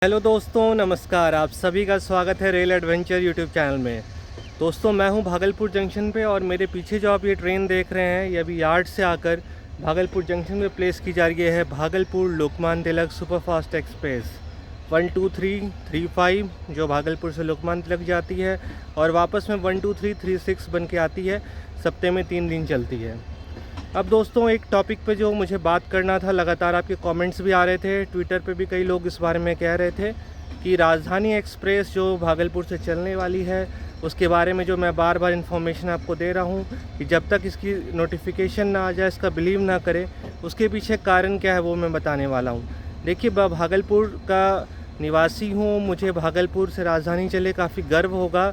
Hello दोस्तों, नमस्कार। आप सभी का स्वागत है रेल एडवेंचर यूट्यूब चैनल में। दोस्तों, मैं हूं भागलपुर जंक्शन पे और मेरे पीछे जो आप ये ट्रेन देख रहे हैं, ये अभी यार्ड से आकर भागलपुर जंक्शन में प्लेस की जा रही है। भागलपुर लोकमान्य तिलक सुपरफास्ट एक्सप्रेस 12335 जो भागलपुर से लोकमान्य तिलक जाती है और वापस में 12336 बन के आती है। सप्ताह में 3 दिन चलती है। अब दोस्तों, एक टॉपिक पे जो मुझे बात करना था, लगातार आपके कमेंट्स भी आ रहे थे, ट्विटर पे भी कई लोग इस बारे में कह रहे थे कि राजधानी एक्सप्रेस जो भागलपुर से चलने वाली है उसके बारे में जो मैं बार बार इन्फॉर्मेशन आपको दे रहा हूँ कि जब तक इसकी नोटिफिकेशन ना आ जाए, इसका बिलीव ना करें। उसके पीछे कारण क्या है वो मैं बताने वाला हूँ। देखिए, मैं भागलपुर का निवासी हूँ, मुझे भागलपुर से राजधानी चले काफ़ी गर्व होगा,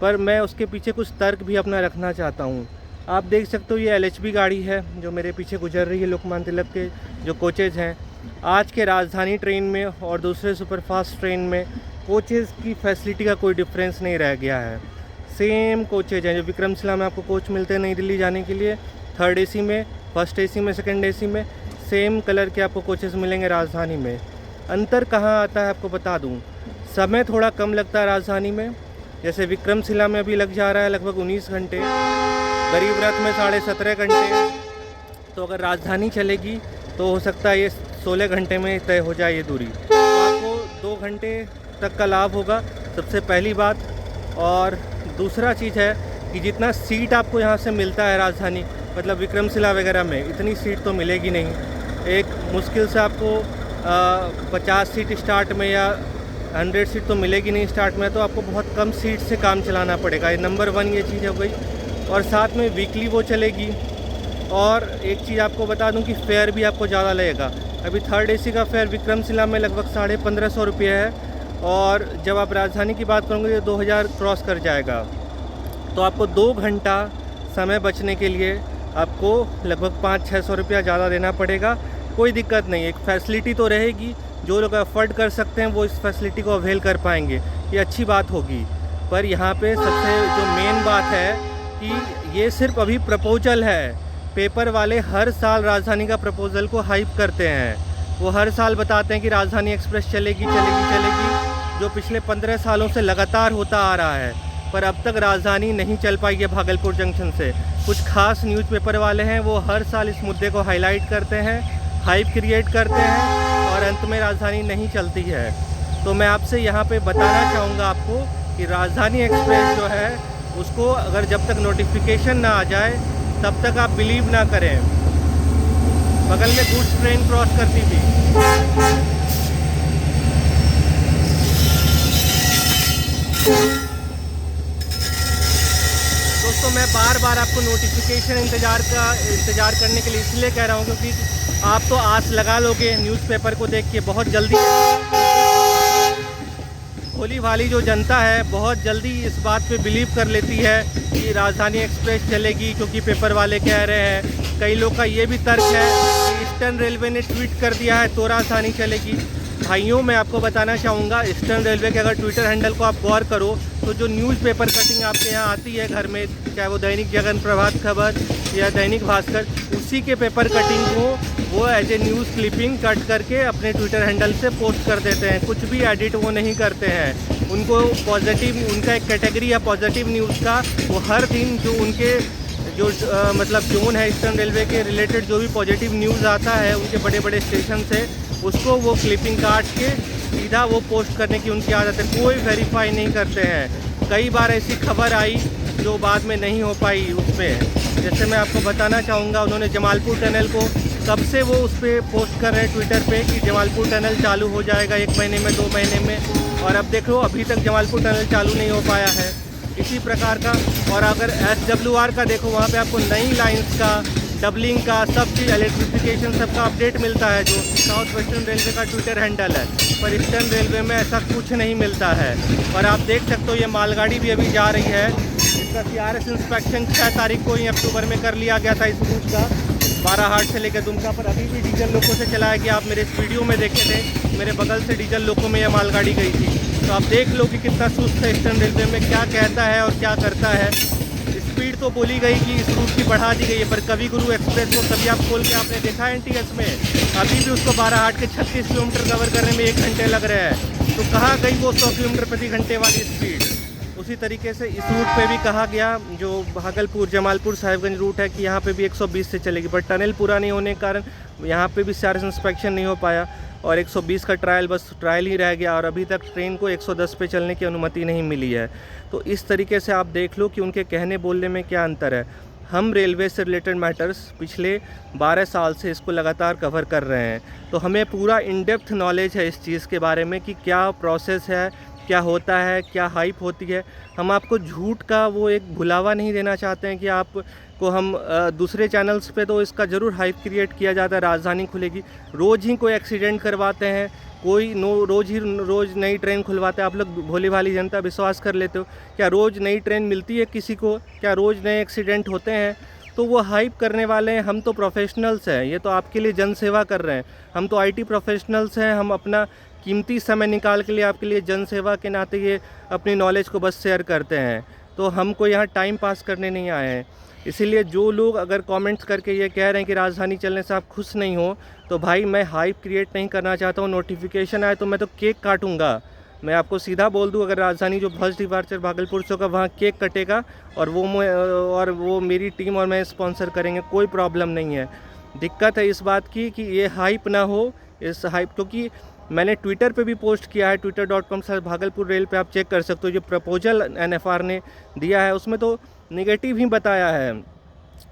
पर मैं उसके पीछे कुछ तर्क भी अपना रखना चाहता हूँ। आप देख सकते हो, ये LHB गाड़ी है जो मेरे पीछे गुजर रही है। लोकमान्य तिलक के जो कोचेज़ हैं, आज के राजधानी ट्रेन में और दूसरे सुपरफास्ट ट्रेन में कोचेज़ की फैसिलिटी का कोई डिफरेंस नहीं रह गया है। सेम कोचेज़ हैं जो विक्रमशिला में आपको कोच मिलते हैं नई दिल्ली जाने के लिए, 3rd AC में, 1st AC में, 2nd AC में, सेम कलर के आपको कोचेज़ मिलेंगे राजधानी में। अंतर कहाँ आता है आपको बता दूँ। समय थोड़ा कम लगता है राजधानी में, जैसे विक्रमशिला में अभी लग जा रहा है लगभग 19 घंटे, गरीब रथ में 17.5 घंटे। तो अगर राजधानी चलेगी तो हो सकता है ये 16 घंटे में तय हो जाए ये दूरी, तो आपको 2 घंटे तक का लाभ होगा, सबसे पहली बात। और दूसरा चीज़ है कि जितना सीट आपको यहाँ से मिलता है राजधानी, मतलब विक्रमशिला वगैरह में इतनी सीट तो मिलेगी नहीं। एक मुश्किल से आपको 50 सीट स्टार्ट में या 100 सीट तो मिलेगी नहीं स्टार्ट में, तो आपको बहुत कम सीट से काम चलाना पड़ेगा। ये नंबर 1 ये चीज़ हो गई। और साथ में वीकली वो चलेगी। और एक चीज़ आपको बता दूं कि फ़ेयर भी आपको ज़्यादा लगेगा। अभी 3rd AC का फ़ेयर विक्रमशिला में लगभग 1550 रुपये है, और जब आप राजधानी की बात करोगे तो 2000 क्रॉस कर जाएगा। तो आपको 2 घंटा समय बचने के लिए आपको लगभग 500-600 रुपया ज़्यादा देना पड़ेगा। कोई दिक्कत नहीं, एक फैसिलिटी तो रहेगी। जो लोग अफोर्ड कर सकते हैं वो इस फैसिलिटी को अवेल कर पाएंगे, ये अच्छी बात होगी। पर यहाँ पे सबसे जो मेन बात है कि ये सिर्फ अभी प्रपोजल है। पेपर वाले हर साल राजधानी का प्रपोजल को हाइप करते हैं। वो हर साल बताते हैं कि राजधानी एक्सप्रेस चलेगी चलेगी चलेगी, जो पिछले 15 सालों से लगातार होता आ रहा है। पर अब तक राजधानी नहीं चल पाई है भागलपुर जंक्शन से। कुछ खास न्यूज़पेपर वाले हैं, वो हर साल इस मुद्दे को हाईलाइट करते हैं, हाइप क्रिएट करते हैं, और अंत में राजधानी नहीं चलती है। तो मैं आपसे यहाँ पे बताना चाहूँगा आपको कि राजधानी एक्सप्रेस जो है उसको अगर जब तक नोटिफिकेशन ना आ जाए तब तक आप बिलीव ना करें। बगल में गुड्स ट्रेन क्रॉस करती थी। दोस्तों, मैं बार बार आपको नोटिफिकेशन इंतज़ार करने के लिए इसलिए कह रहा हूँ क्योंकि आप तो आस लगा लोगे न्यूज़पेपर को देख के। बहुत जल्दी भोली भाली जो जनता है बहुत जल्दी इस बात पे बिलीव कर लेती है कि राजधानी एक्सप्रेस चलेगी, क्योंकि पेपर वाले कह रहे हैं। कई लोग का ये भी तर्क है कि ईस्टर्न रेलवे ने ट्वीट कर दिया है तो राजधानी चलेगी। भाइयों, मैं आपको बताना चाहूँगा, ईस्टर्न रेलवे के अगर ट्विटर हैंडल को आप गौर करो तो जो न्यूज़पेपर कटिंग आपके यहाँ आती है घर में, चाहे वो दैनिक जागरण, प्रभात खबर या दैनिक भास्कर, उसी के पेपर कटिंग को वो as a news clipping cut करके अपने ट्विटर हैंडल से पोस्ट कर देते हैं। कुछ भी एडिट वो नहीं करते हैं। उनको पॉजिटिव, उनका एक कैटेगरी है पॉजिटिव न्यूज़ का। वो हर दिन जो उनके जो मतलब जोन है ईस्टर्न रेलवे के रिलेटेड जो भी पॉजिटिव न्यूज़ आता है उनके बड़े बड़े स्टेशन से, उसको वो क्लिपिंग काट के सीधा वो पोस्ट करने की उनकी आदत है। कोई वेरीफाई नहीं करते हैं। कई बार ऐसी खबर आई जो बाद में नहीं हो पाई उसमें। जैसे मैं आपको बताना चाहूँगा, उन्होंने जमालपुर टनल को कब से वो उस पर पोस्ट कर रहे हैं ट्विटर पे कि जमालपुर टनल चालू हो जाएगा 1 महीने में, 2 महीने में, और अब देखो अभी तक जमालपुर टनल चालू नहीं हो पाया है। इसी प्रकार का। और अगर SWR का देखो, वहाँ पे आपको नई लाइंस का, डबलिंग का, सब चीज़, इलेक्ट्रिफिकेशन सबका अपडेट मिलता है, जो साउथ वेस्टर्न रेलवे का ट्विटर हैंडल है। पर ईस्टर्न रेलवे में ऐसा कुछ नहीं मिलता है। और आप देख सकते हो ये मालगाड़ी भी अभी जा रही है, इसका CRS इंस्पेक्शन 6 तारीख को ही अक्टूबर में कर लिया गया था इस रूट का, बाराहाट से लेकर दुमका। पर अभी भी डीजल लोको से चलाया गया। आप मेरे इस वीडियो में देखे थे, मेरे बगल से डीजल लोको में यह मालगाड़ी गई थी। तो आप देख लो कि कितना सुस्त है ईस्टर्न रेलवे में, क्या कहता है और क्या करता है। स्पीड तो बोली गई कि इस रूट की बढ़ा दी गई है, पर कवि गुरु एक्सप्रेस को कभी आप खोल के आपने देखा है NTS में? अभी भी उसको बाराहाट के 36 किलोमीटर कवर करने में 1 घंटे लग रहे हैं। तो कहाँ गई वो 100 किलोमीटर प्रति घंटे वाली स्पीड। उसी तरीके से इस रूट पे भी कहा गया, जो भागलपुर जमालपुर साहिबगंज रूट है, कि यहाँ पे भी 120 से चलेगी, बट टनल पूरा नहीं होने के कारण यहाँ पे भी सीआरएस इंस्पेक्शन नहीं हो पाया और 120 का ट्रायल बस ट्रायल ही रह गया और अभी तक ट्रेन को 110 पे चलने की अनुमति नहीं मिली है। तो इस तरीके से आप देख लो कि उनके कहने बोलने में क्या अंतर है। हम रेलवे से रिलेटेड मैटर्स पिछले 12 साल से इसको लगातार कवर कर रहे हैं, तो हमें पूरा इन डेप्थ नॉलेज है इस चीज़ के बारे में कि क्या प्रोसेस है, क्या होता है, क्या हाइप होती है। हम आपको झूठ का वो एक भुलावा नहीं देना चाहते हैं कि आपको हम दूसरे चैनल्स पे तो इसका ज़रूर हाइप क्रिएट किया जाता है, राजधानी खुलेगी, रोज़ ही कोई एक्सीडेंट करवाते हैं, कोई रोज़ नई ट्रेन खुलवाते हैं। आप लोग भोली भाली जनता विश्वास कर लेते हो क्या रोज़ नई ट्रेन मिलती है किसी को? क्या रोज़ नए एक्सीडेंट होते हैं? तो वो हाइप करने वाले हैं। हम तो प्रोफेशनल्स हैं, ये तो आपके लिए जन सेवा कर रहे हैं। हम तो आईटी प्रोफेशनल्स हैं, हम अपना कीमती समय निकाल के लिए आपके लिए जन सेवा के नाते ये अपनी नॉलेज को बस शेयर करते हैं। तो हमको यहाँ टाइम पास करने नहीं आए हैं। इसीलिए जो लोग अगर कमेंट्स करके ये कह रहे हैं कि राजधानी चलने से आप खुश नहीं हो, तो भाई मैं हाइप क्रिएट नहीं करना चाहता हूँ। नोटिफिकेशन आए तो मैं तो केक काटूंगा। मैं आपको सीधा बोल दूँ, अगर राजधानी जो फर्स्ट डिपार्चर भागलपुर से होगा वहाँ केक कटेगा और वो मेरी टीम और मैं स्पॉन्सर करेंगे, कोई प्रॉब्लम नहीं है। दिक्कत है इस बात की कि ये हाइप ना हो। इस हाइप क्योंकि मैंने ट्विटर पे भी पोस्ट किया है, twitter.com/भागलपुर रेल पे आप चेक कर सकते हो। जो प्रपोजल एनएफआर ने दिया है उसमें तो नेगेटिव ही बताया है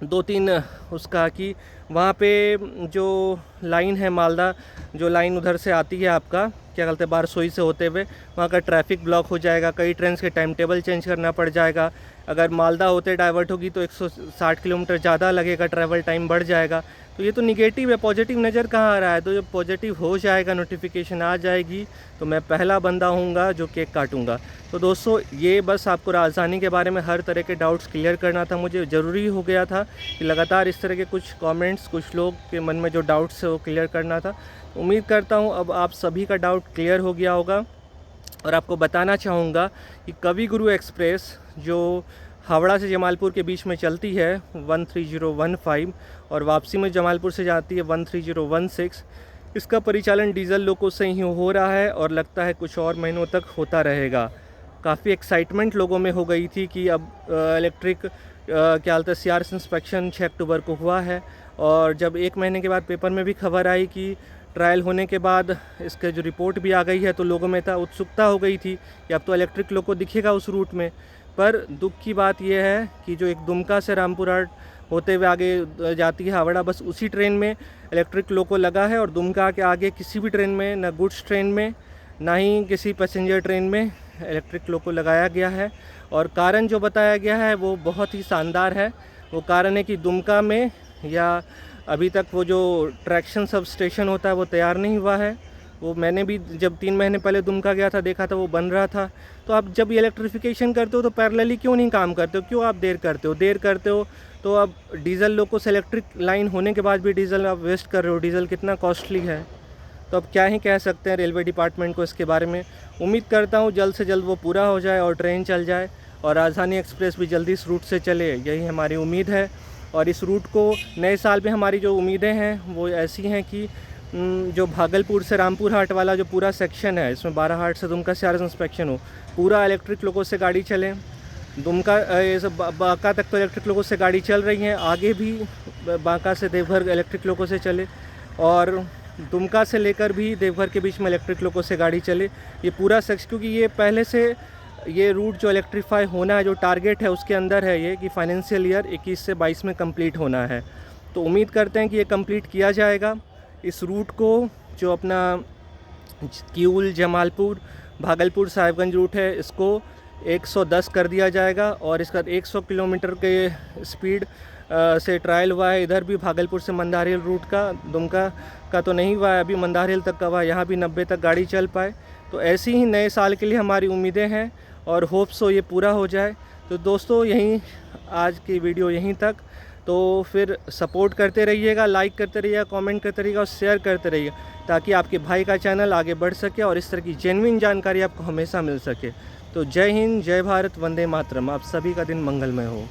2-3 उसका, कि वहाँ पे जो लाइन है मालदा, जो लाइन उधर से आती है आपका क्या कहते हैं बारसोई से होते हुए, वहाँ का ट्रैफिक ब्लॉक हो जाएगा, कई ट्रेन के टाइम टेबल चेंज करना पड़ जाएगा। अगर मालदा होते डाइवर्ट होगी तो 160 किलोमीटर ज़्यादा लगेगा, ट्रैवल टाइम बढ़ जाएगा। तो ये तो निगेटिव है, पॉजिटिव नज़र कहाँ आ रहा है। तो जब पॉजिटिव हो जाएगा, नोटिफिकेशन आ जाएगी, तो मैं पहला बंदा हूँगा जो केक काटूँगा। तो दोस्तों ये बस आपको राजधानी के बारे में हर तरह के डाउट्स क्लियर करना था। मुझे ज़रूरी हो गया था कि लगातार इस तरह के कुछ कमेंट्स, कुछ लोग के मन में जो डाउट्स है वो क्लियर करना था। उम्मीद करता हूँ अब आप सभी का डाउट क्लियर हो गया होगा। और आपको बताना चाहूँगा कि कवि गुरु एक्सप्रेस जो हावड़ा से जमालपुर के बीच में चलती है 13015 और वापसी में जमालपुर से जाती है 13016, इसका परिचालन डीजल लोको से ही हो रहा है और लगता है कुछ और महीनों तक होता रहेगा। काफ़ी एक्साइटमेंट लोगों में हो गई थी कि अब इलेक्ट्रिक क्या बोलते हैं सीआरएस इंस्पेक्शन 6 अक्टूबर को हुआ है, और जब 1 महीने के बाद पेपर में भी खबर आई कि ट्रायल होने के बाद इसके जो रिपोर्ट भी आ गई है, तो लोगों में उत्सुकता हो गई थी कि अब तो इलेक्ट्रिक लोको दिखेगा उस रूट में। पर दुख की बात यह है कि जो एक दुमका से रामपुरहाट होते हुए आगे जाती है हावड़ा, बस उसी ट्रेन में इलेक्ट्रिक लोको लगा है और दुमका के आगे किसी भी ट्रेन में, ना गुड्स ट्रेन में ना ही किसी पैसेंजर ट्रेन में इलेक्ट्रिक लोको लगाया गया है। और कारण जो बताया गया है वो बहुत ही शानदार है। वो कारण है कि दुमका में या अभी तक वो जो ट्रैक्शन सब स्टेशन होता है वो तैयार नहीं हुआ है। वो मैंने भी जब 3 महीने पहले दुमका गया था देखा था, वो बन रहा था। तो आप जब इलेक्ट्रिफिकेशन करते हो तो पैरेलली क्यों नहीं काम करते हो? क्यों आप देर करते हो? तो अब डीजल लोको से इलेक्ट्रिक लाइन होने के बाद भी डीजल आप वेस्ट कर रहे हो। डीजल कितना कॉस्टली है। तो अब क्या ही कह सकते हैं रेलवे डिपार्टमेंट को इसके बारे में। उम्मीद करता हूँ जल्द से जल्द वो पूरा हो जाए और ट्रेन चल जाए और राजधानी एक्सप्रेस भी जल्दी इस रूट से चले, यही हमारी उम्मीद है। और इस रूट को नए साल में हमारी जो उम्मीदें हैं वो ऐसी हैं कि जो भागलपुर से रामपुरहाट वाला जो पूरा सेक्शन है, इसमें बाराहाट से दुमका सीआरएस इंस्पेक्शन हो, पूरा इलेक्ट्रिक लोको से गाड़ी चले। दुमका बांका तक तो इलेक्ट्रिक लोको से गाड़ी चल रही हैं, आगे भी बांका से देवघर इलेक्ट्रिक लोको से चले और दुमका से लेकर भी देवघर के बीच में इलेक्ट्रिक लोको से गाड़ी चले। ये पूरा सेक्शन, क्योंकि ये पहले से ये रूट जो इलेक्ट्रीफाई होना है, जो टारगेट है उसके अंदर है ये कि फाइनेंशियल ईयर 21 से 22 में कंप्लीट होना है। तो उम्मीद करते हैं कि ये कंप्लीट किया जाएगा। इस रूट को जो अपना किऊल जमालपुर भागलपुर साहिबगंज रूट है, इसको 110 कर दिया जाएगा और इसका 100 किलोमीटर के स्पीड से ट्रायल हुआ है। इधर भी भागलपुर से मंदारहिल रूट का, दुमका का तो नहीं हुआ है अभी, मंदारहिल तक का हुआ, यहाँ भी 90 तक गाड़ी चल पाए। तो ऐसी ही नए साल के लिए हमारी उम्मीदें हैं और होप सो ये पूरा हो जाए। तो दोस्तों यहीं आज की वीडियो यहीं तक। तो फिर सपोर्ट करते रहिएगा, लाइक करते रहिएगा, कमेंट करते रहिएगा और शेयर करते रहिएगा, ताकि आपके भाई का चैनल आगे बढ़ सके और इस तरह की जेन्युइन जानकारी आपको हमेशा मिल सके। तो जय हिंद, जय भारत, वंदे मातरम। आप सभी का दिन मंगलमय हो।